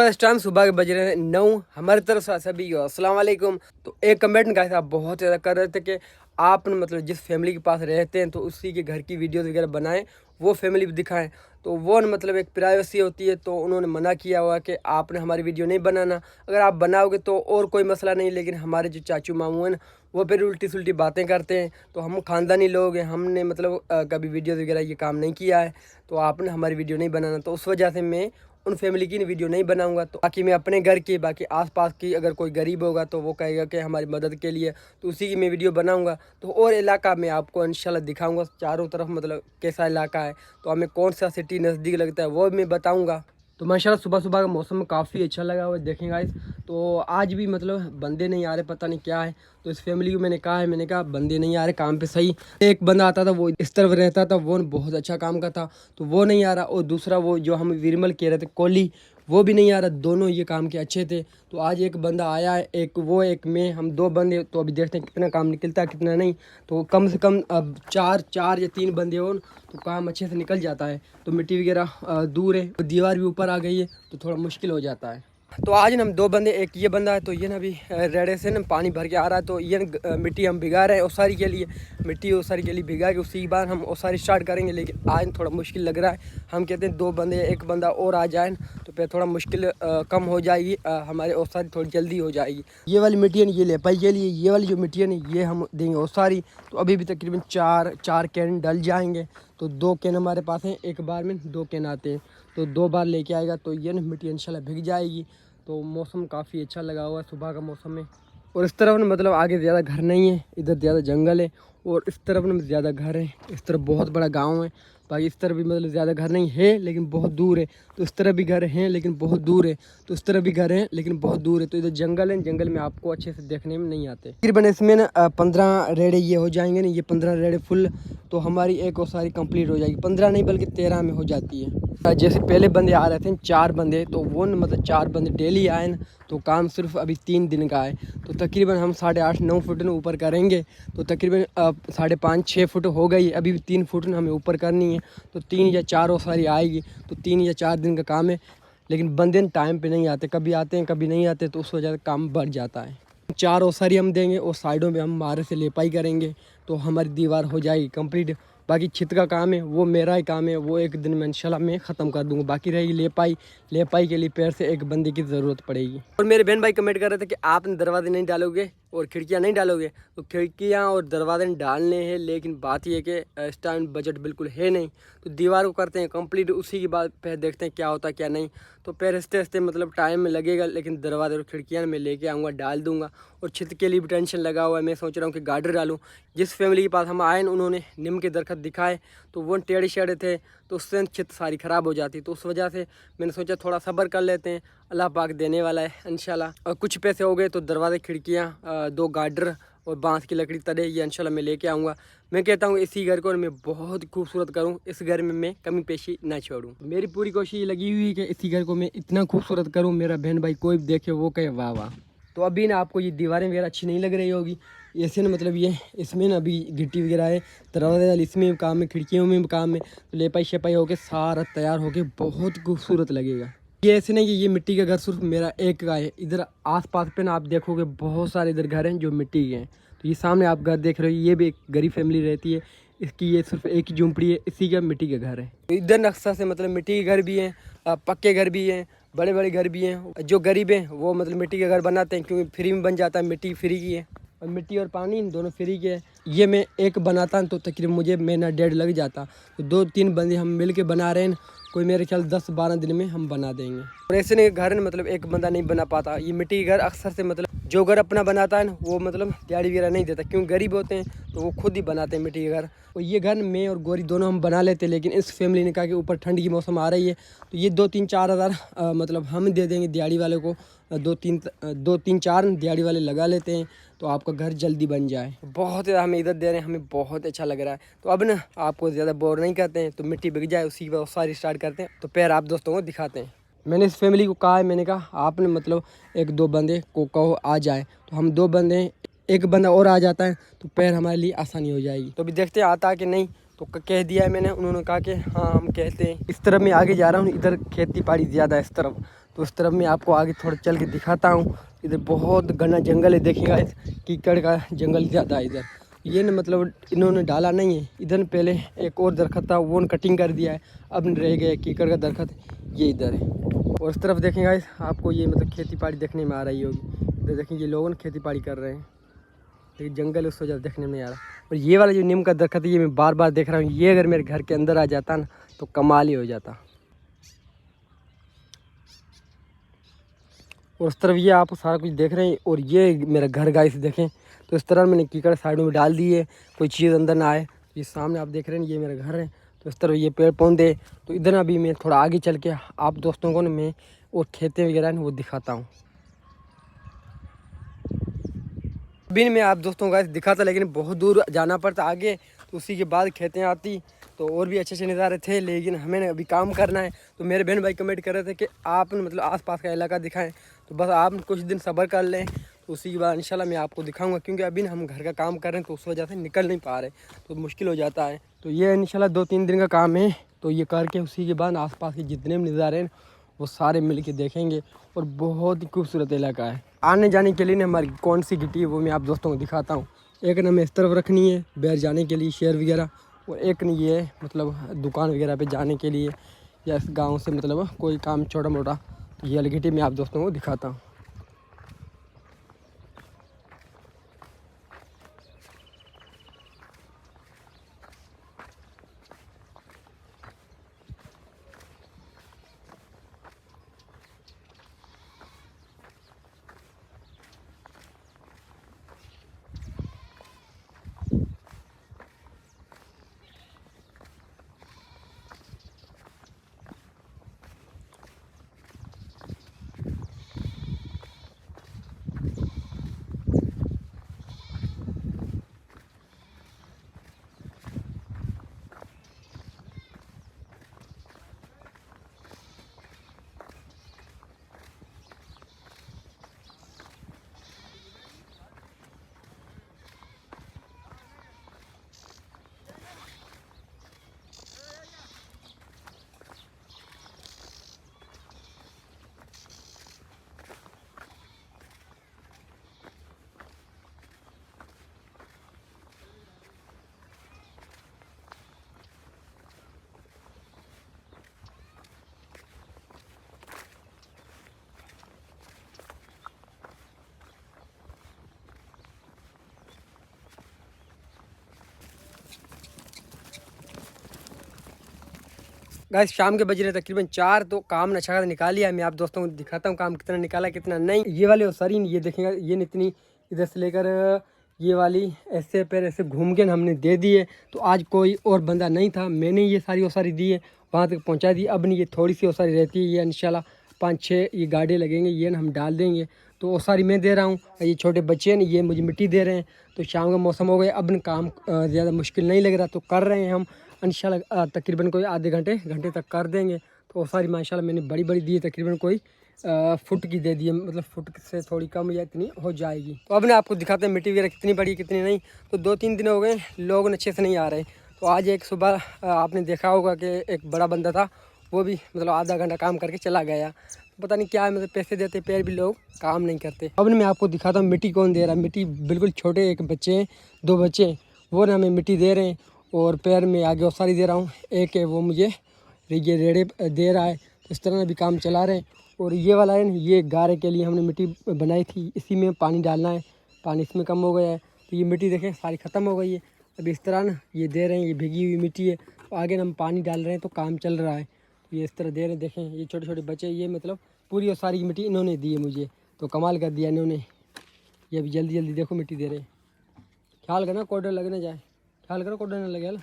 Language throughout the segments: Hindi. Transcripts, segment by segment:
इस टाइम सुबह के बज रहे हैं 9। हमारी तरफ से सभी को अस्सलाम वालेकुम। तो एक कमेंट गाइस आप बहुत ज़्यादा कर रहे थे कि आप मतलब जिस फैमिली के पास रहते हैं तो उसी के घर की वीडियोस वगैरह बनाएं, वो फैमिली भी दिखाएं। तो वो मतलब एक प्राइवेसी होती है, तो उन्होंने मना किया हुआ कि आपने हमारी वीडियो नहीं बनाना। अगर आप बनाओगे तो और कोई मसला नहीं, लेकिन हमारे जो चाचू मामू हैं ना, वो फिर उल्टी सुल्टी बातें करते हैं। तो हम ख़ानदानी लोग हैं, हमने मतलब कभी वीडियो वगैरह ये काम नहीं किया है, तो आपने हमारी वीडियो नहीं बनाना। तो उस वजह से मैं उन फैमिली की वीडियो नहीं बनाऊंगा। तो बाकी मैं अपने घर की, बाकी आसपास की अगर कोई गरीब होगा तो वो कहेगा कि हमारी मदद के लिए, तो उसी की मैं वीडियो बनाऊंगा। तो और इलाका मैं आपको इंशाल्लाह दिखाऊंगा, चारों तरफ मतलब कैसा इलाका है, तो हमें कौन सा सिटी नज़दीक लगता है वो मैं बताऊँगा। तो माशाल्लाह सुबह सुबह का मौसम काफ़ी अच्छा लगा हुआ है, देखें गाइस। तो आज भी मतलब बंदे नहीं आ रहे, पता नहीं क्या है। तो इस फैमिली को मैंने कहा बंदे नहीं आ रहे काम पे। सही एक बंदा आता था, वो इस तरफ रहता था, वो बहुत अच्छा काम का था, तो वो नहीं आ रहा। और दूसरा वो जो हम विरमल कह रहे थे कोहली, वो भी नहीं आ रहा। दोनों ये काम के अच्छे थे। तो आज एक बंदा आया है, एक वो एक मैं, हम दो बंदे। तो अभी देखते हैं कितना काम निकलता है कितना नहीं। तो कम से कम अब चार या 3 बंदे हो तो काम अच्छे से निकल जाता है। तो मिट्टी वगैरह दूर है, दीवार भी ऊपर आ गई है, तो थोड़ा मुश्किल हो जाता है। तो आज ना हम 2 बंदे, एक ये बंदा है, तो ये ना अभी रेड़े से ना पानी भर के आ रहा है। तो ये मिट्टी हम भिगा रहे हैं ओसारी के लिए, मिट्टी ओसारी के लिए भिगा के उसी बार हम ओसारी स्टार्ट करेंगे। लेकिन आज थोड़ा मुश्किल लग रहा है। हम कहते हैं 2 बंदे, एक बंदा और आ जाए तो फिर थोड़ा मुश्किल कम हो जाएगी, हमारे ओसारी थोड़ी जल्दी हो जाएगी। ये वाली मिट्टी है ना, ये लेपाई के लिए, ये वाली जो मिट्टी है ना, ये हम देंगे ओसारी। तो अभी भी तकरीबन चार कैन डल जाएंगे। तो 2 कैन हमारे पास हैं, एक बार में 2 कैन आते हैं, तो 2 बार लेके आएगा। तो ये ना मिट्टी इंशाल्लाह भिग जाएगी। तो मौसम काफ़ी अच्छा लगा हुआ है, सुबह का मौसम है। और इस तरफ ना मतलब आगे ज़्यादा घर नहीं है, इधर ज़्यादा जंगल है। और इस तरफ ना ज़्यादा घर है, इस तरफ बहुत बड़ा गांव है। बाकी इस तरफ भी मतलब ज़्यादा घर नहीं है, लेकिन बहुत दूर है। तो इस तरफ भी घर हैं लेकिन बहुत दूर है, तो इस तरफ भी घर हैं लेकिन बहुत दूर है। तो इधर जंगल है, जंगल में आपको अच्छे से देखने में नहीं आते। तकरीबन इसमें ना 15 रेड़े ये हो जाएंगे ना, ये 15 रेड़े फुल, तो हमारी एक और सारी कंप्लीट हो जाएगी। 15 नहीं बल्कि 13 में हो जाती है। जैसे पहले बंदे आ रहे थे 4 बंदे, तो वो मतलब 4 बंदे डेली आए ना, तो काम सिर्फ अभी 3 दिन का है। तो तकरीबन हम 8.5-9 फुट न ऊपर करेंगे, तो तकरीबन 5.5-6 फुट हो गई। अभी भी 3 फुट हमें ऊपर करनी है, तो 3 या 4 और सारी आएगी। तो 3 या 4 दिन का काम है। लेकिन बंदे टाइम पे नहीं आते, कभी आते हैं कभी नहीं आते, तो उस वजह से काम बढ़ जाता है। 4 ओसारी हम देंगे और साइडों में हम मारे से लेपाई करेंगे, तो हमारी दीवार हो जाएगी कंप्लीट। बाकी छत का काम है वो मेरा ही काम है, वो एक दिन में इंशाल्लाह मैं ख़त्म कर दूंगा। बाकी रहेगी लेपाई, लेपाई के लिए पैर से एक बंदे की ज़रूरत पड़ेगी। और मेरे बहन भाई कमेंट कर रहे थे कि आपने दरवाजे नहीं डालोगे और खिड़कियां नहीं डालोगे। तो खिड़कियां और दरवाजे डालने हैं, लेकिन बात यह कि इस टाइम बजट बिल्कुल है नहीं। तो दीवार को करते हैं कंप्लीट, उसी के बाद फिर देखते हैं क्या होता है क्या नहीं। तो फिर हंसते हंसते मतलब टाइम में लगेगा, लेकिन दरवाजे और खिड़कियाँ मैं लेके आऊँगा, डाल दूँगा। और छत के लिए भी टेंशन लगा हुआ है, मैं सोच रहा हूँ कि गार्डर डालूँ। जिस फैमिली के पास हम आए उन्होंने नीम के दरख्त दिखाए, तो वो टेढ़े शेढ़े थे, तो उससे छत सारी ख़राब हो जाती। तो उस वजह से मैंने सोचा थोड़ा सब्र कर लेते हैं, अल्लाह पाक देने वाला है इंशाल्लाह। और कुछ पैसे हो गए तो दरवाजे खिड़कियाँ 2 गार्डर और बांस की लकड़ी तड़े, ये इंशाल्लाह मैं लेके आऊँगा। मैं कहता हूँ इसी घर को मैं बहुत खूबसूरत करूँ, इस घर में मैं कमी पेशी ना छोड़ूँ। मेरी पूरी कोशिश लगी हुई है कि इसी घर को मैं इतना खूबसूरत करूँ, मेरा बहन भाई कोई भी देखे वो कहे वाह वाह। तो अभी ना आपको ये दीवारें वगैरह अच्छी नहीं लग रही होगी, ऐसे ना मतलब ये इसमें ना अभी गिट्टी वगैरह है, दरवाजे इसमें काम है, खिड़कियों में भी काम है। तो लेपाई शेपाई होके सारा तैयार होके बहुत खूबसूरत लगेगा। ये ऐसे नहीं कि ये मिट्टी का घर सिर्फ मेरा एक का है, इधर आसपास पे ना आप देखोगे बहुत सारे इधर घर हैं जो मिट्टी के हैं। तो ये सामने आप घर देख रहे हो, ये भी एक गरीब फैमिली रहती है, इसकी ये सिर्फ एक ही झुंपड़ी है, इसी का मिट्टी का घर है। तो इधर नक्शा से मतलब मिट्टी के घर भी हैं, पक्के घर भी हैं, बड़े बड़े घर भी हैं। जो गरीब हैं वो मतलब मिट्टी का घर बनाते हैं, क्योंकि फ्री में बन जाता है, मिट्टी फ्री की है। और मिट्टी और पानी दोनों फ्री के है। ये मैं एक बनाता तो तकरीबन मुझे महीना 1.5 लग जाता। तो 2-3 बंदे हम मिल के बना रहे हैं, कोई मेरे ख्याल 10-12 दिन में हम बना देंगे। और ऐसे नहीं घर मतलब एक बंदा नहीं बना पाता। ये मिट्टी के घर अक्सर से मतलब जो घर अपना बनाता है ना, वो मतलब दिहाड़ी वगैरह नहीं देता, क्योंकि गरीब होते हैं तो वो खुद ही बनाते हैं मिट्टी के घर। और ये घर मैं और गोरी दोनों हम बना लेते हैं, लेकिन इस फैमिली ने कहा कि ऊपर ठंड की मौसम आ रही है, तो ये 2-3-4 हज़ार मतलब हम दे देंगे दिहाड़ी वाले को। 2-3-4 दिहाड़ी वाले लगा लेते हैं, तो आपका घर जल्दी बन जाए। बहुत ज़्यादा हमें इधर दे रहे हैं, हमें बहुत अच्छा लग रहा है। तो अब ना आपको ज़्यादा बोर नहीं करते हैं, तो मिट्टी बिक जाए उसी पर सारी स्टार्ट करते हैं। तो पैर आप दोस्तों को दिखाते हैं। मैंने इस फैमिली को कहा है, मैंने कहा आपने मतलब 1-2 बंदे को कहो आ जाए। तो हम 2 बंदे, एक बंदा और आ जाता है तो पैर हमारे लिए आसानी हो जाएगी। तो अभी देखते हैं आता है कि नहीं। तो कह दिया है मैंने, उन्होंने कहा कि हाँ हम कहते हैं। इस तरफ मैं आगे जा रहा हूँ, इधर खेती बाड़ी ज़्यादा है इस तरफ, तो उस तरफ मैं आपको आगे थोड़ा चल के दिखाता हूँ। इधर बहुत घना जंगल है, देखिएगा इस कीकड़ का जंगल ज़्यादा है इधर। ये न मतलब इन्होंने डाला नहीं है, इधर पहले एक और दरख्त था वो कटिंग कर दिया है, अब रह गया कीकड़ का दरख्त ये इधर है। और उस तरफ देखेंगे आपको ये मतलब खेती बाड़ी देखने में आ रही होगी। इधर देखेंगे ये लोग खेती बाड़ी कर रहे हैं, लेकिन जंगल उस वजह देखने में आ रहा है। और ये वाला जो नीम का दरख्त है ये मैं बार बार देख रहा हूँ, ये अगर मेरे घर के अंदर आ जाता ना तो कमाल ही हो जाता। और उस तरफ ये आप सारा कुछ देख रहे हैं, और ये मेरा घर गाइस देखें। तो इस तरह मैंने कीकड़ साइडों में डाल दी है, कोई चीज़ अंदर ना आए। ये सामने आप देख रहे हैं ये मेरा घर है। तो इस तरह ये पेड़ पौधे, तो इधर अभी मैं थोड़ा आगे चल के आप दोस्तों को ना मैं और खेतें वगैरह वो दिखाता हूँ। अभी मैं आप दोस्तों का दिखाता, लेकिन बहुत दूर जाना पड़ता आगे, तो उसी के बाद खेतें आती तो और भी अच्छे अच्छे नज़ारे थे। लेकिन हमें अभी काम करना है। तो मेरे बहन भाई कमेंट कर रहे थे कि आप मतलब आसपास का इलाका दिखाएं, तो बस आप कुछ दिन सब्र कर लें, तो उसी के बाद इंशाल्लाह मैं आपको दिखाऊंगा। क्योंकि अभी हम घर का काम कर रहे हैं तो उस वजह से निकल नहीं पा रहे, तो मुश्किल हो जाता है। तो ये इंशाल्लाह 2-3 दिन का काम है, तो ये करके उसी के बाद आसपास के जितने भी नज़ारे हैं वो सारे मिल के देखेंगे। और बहुत ही खूबसूरत इलाका है। आने जाने के लिए ना हमारी कौन सी गिट्टी है वो मैं आप दोस्तों को दिखाता हूँ। एक ना हमें इस तरफ रखनी है बाहर जाने के लिए शेयर वगैरह, और एक नहीं ये मतलब दुकान वगैरह पे जाने के लिए, या इस गांव से मतलब कोई काम छोटा मोटा। तो ये वाली गिट्टी मैं आप दोस्तों को दिखाता हूँ। गाइस शाम के बज रहे तकरीबन 4, तो काम अच्छा खासा निकाल लिया। मैं आप दोस्तों को दिखाता हूँ काम कितना निकाला कितना नहीं। ये वाले ओसारी ये देखेंगे, ये इतनी इधर से लेकर ये वाली ऐसे पैर ऐसे घूम के हमने दे दिए। तो आज कोई और बंदा नहीं था, मैंने ये सारी ओसारी दी है, वहाँ तक पहुँचा दी। अब नहीं ये थोड़ी सी ओसारी रहती है, ये इंशाल्लाह 5-6 ये गाड़े लगेंगे, ये हम डाल देंगे। तो ओसारी मैं दे रहा हूँ, ये छोटे बच्चे हैं ये मुझे मिट्टी दे रहे हैं। तो शाम का मौसम हो गया, अब काम ज़्यादा मुश्किल नहीं लग रहा, तो कर रहे हैं हम इंशाल्लाह। तकरीबन कोई आधे घंटे तक कर देंगे। तो सारी माशाल्लाह मैंने बड़ी बड़ी दी है, तकरीबन कोई फुट की दे दी है, मतलब फुट से थोड़ी कम या इतनी हो जाएगी। तो अब ना आपको दिखाते हैं मिट्टी वगैरह कितनी बड़ी कितनी नहीं। तो 2-3 दिन हो गए लोग अच्छे से नहीं आ रहे। तो आज एक सुबह आपने देखा होगा कि एक बड़ा बंदा था, वो भी मतलब आधा घंटा काम करके चला गया। पता नहीं क्या है, मतलब पैसे देते पैर भी लोग काम नहीं करते। अब मैं आपको दिखाता हूँ मिट्टी कौन दे रहा है। मिट्टी बिल्कुल छोटे एक बच्चे हैं, 2 बच्चे हैं, वो ना हमें मिट्टी दे रहे हैं। और पैर में आगे और सारी दे रहा हूँ, एक है वो मुझे ये रेड़े दे रहा है। तो इस तरह भी काम चला रहे हैं। और ये वाला है ये गारे के लिए हमने मिट्टी बनाई थी, इसी में पानी डालना है, पानी इसमें कम हो गया है। तो ये मिट्टी देखें सारी ख़त्म हो गई है। अभी इस तरह ना ये दे रहे हैं, ये भीगी हुई मिट्टी है। तो आगे हम पानी डाल रहे हैं तो काम चल रहा है। ये इस तरह दे रहे हैं, देखें ये छोटे छोटे बच्चे, ये मतलब पूरी और सारी मिट्टी इन्होंने दी है मुझे, तो कमाल कर दिया इन्होंने। ये अभी जल्दी जल्दी देखो मिट्टी दे रहे हैं। ख्याल करना कोडर लग ना जाए, ख्याल करो कोडर ना लगे है ना,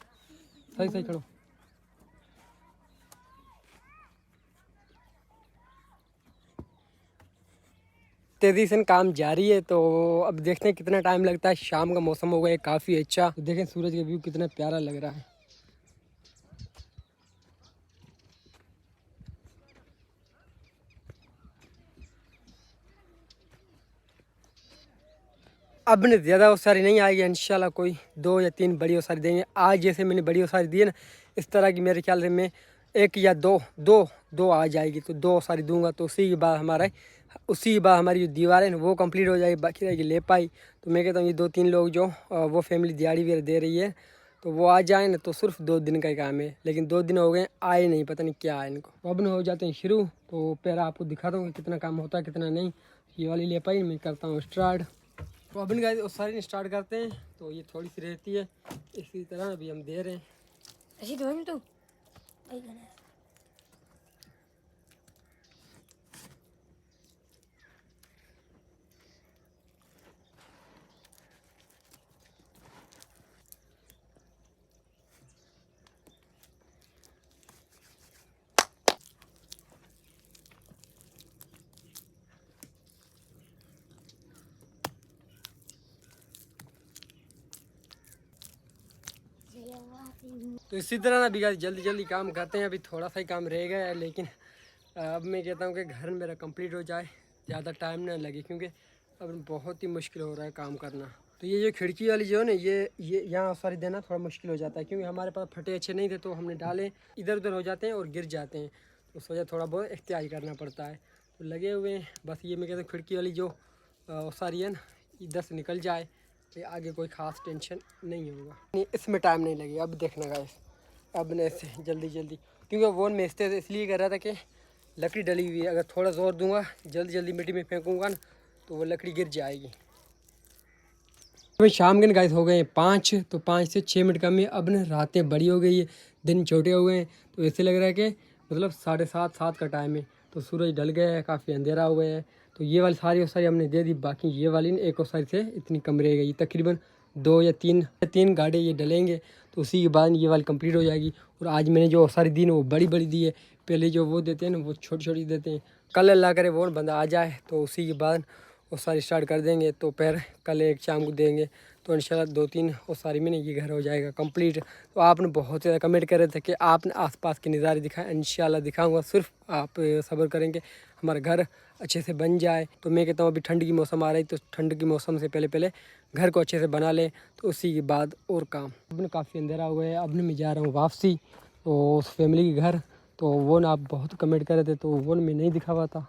सही सही खड़ो। तेजी से काम जारी है। तो अब देखते हैं कितना टाइम लगता है। शाम का मौसम हो गया है काफ़ी अच्छा, तो देखें सूरज का व्यू कितना प्यारा लग रहा है। अब ने ज़्यादा ओसारी नहीं आएगी, इंशाल्लाह कोई 2 या 3 बड़ी ओसारी देंगे। आज जैसे मैंने बड़ी ओसारी दी है ना, इस तरह की मेरे ख्याल से मैं 1 या 2 आ जाएगी, तो 2 सारी दूंगा, तो उसी के बाद हमारी जो दीवार है ना वो कंप्लीट हो जाएगी, बाकी रहेगी लेपाई। तो मैं कहता हूँ ये 2-3 लोग जो वो फैमिली दिहाड़ी वगैरह दे रही है, तो वो आ जाए ना, तो सिर्फ 2 दिन का ही काम है। लेकिन 2 दिन हो गए आए नहीं, पता नहीं क्या है इनको। तो अब न हो जाते हैं शुरू, तो पहले आपको दिखाता हूँ कितना काम होता है कितना नहीं। ये वाली लेपाई मैं करता हूँ स्टार्ट। तो अब इनका सारी स्टार्ट करते हैं। तो ये थोड़ी सी रहती है, इसी तरह अभी हम दे रहे हैं। ऐसी तो तो तो इसी तरह ना अभी जल्दी जल्दी काम करते हैं। अभी थोड़ा सा ही काम रह गया है, लेकिन अब मैं कहता हूँ कि घर मेरा कंप्लीट हो जाए, ज़्यादा टाइम ना लगे, क्योंकि अब बहुत ही मुश्किल हो रहा है काम करना। तो ये जो खिड़की वाली जो है ना, ये यहाँ सारी देना थोड़ा मुश्किल हो जाता है, क्योंकि हमारे पास फटे अच्छे नहीं थे, तो हमने डाले इधर उधर हो जाते हैं और गिर जाते हैं, तो उस वजह थोड़ा बहुत एहतियात करना पड़ता है। तो लगे हुए हैं, बस ये मैं कहता हूँ खिड़की वाली जो सारी है ना, इधर से निकल जाए, तो आगे कोई ख़ास टेंशन नहीं होगा। नहीं, इसमें टाइम नहीं लगेगा। अब देखना गाइस, अब मैं ऐसे जल्दी जल्दी, क्योंकि वो मैं इसलिए कर रहा था कि लकड़ी डली हुई है, अगर थोड़ा ज़ोर दूंगा जल्दी जल्दी मिट्टी में फेंकूंगा ना, तो वो लकड़ी गिर जाएगी। अभी शाम के गाइस हो गए हैं 5, तो 5 से 6 मिनट कम है। अब ना रातें बड़ी हो गई है, दिन छोटे हो गए हैं, तो ऐसे लग रहा है कि मतलब 7:30 का टाइम है। तो सूरज ढल गया है, काफ़ी अंधेरा हो गया है। तो ये वाली सारी और सारी हमने दे दी, बाकी ये वाली ना एक और सारी से इतनी कम रह गई। तकरीबन 2 या 3 गाड़े ये डलेंगे, तो उसी के बाद ये वाली कंप्लीट हो जाएगी। और आज मैंने जो सारी दी ना वो बड़ी बड़ी दी है, पहले जो वो देते हैं ना वो छोटी छोटी देते हैं। कल अल्लाह करे वो बंदा आ जाए, तो उसी के बाद वो सारी स्टार्ट कर देंगे, तो फिर कल एक शाम को देंगे, तो इंशाल्लाह 2-3 और सारी में ये घर हो जाएगा कंप्लीट। तो आपने बहुत ज़्यादा कमेंट कर रहे थे कि आपने आसपास के नज़ारे दिखाएं, इंशाल्लाह दिखाऊंगा, सिर्फ आप सब्र करेंगे हमारा घर अच्छे से बन जाए। तो मैं कहता हूँ अभी ठंड की मौसम आ रही, तो ठंड की मौसम से पहले पहले घर को अच्छे से बना लें, तो उसी के बाद और काम। अब काफ़ी अंधेरा हो गया है, अब मैं जा रहा हूँ वापसी, तो उस फैमिली के घर। तो वो ना आप बहुत कमेंट कर रहे थे, तो वो मैं नहीं दिखा पाता।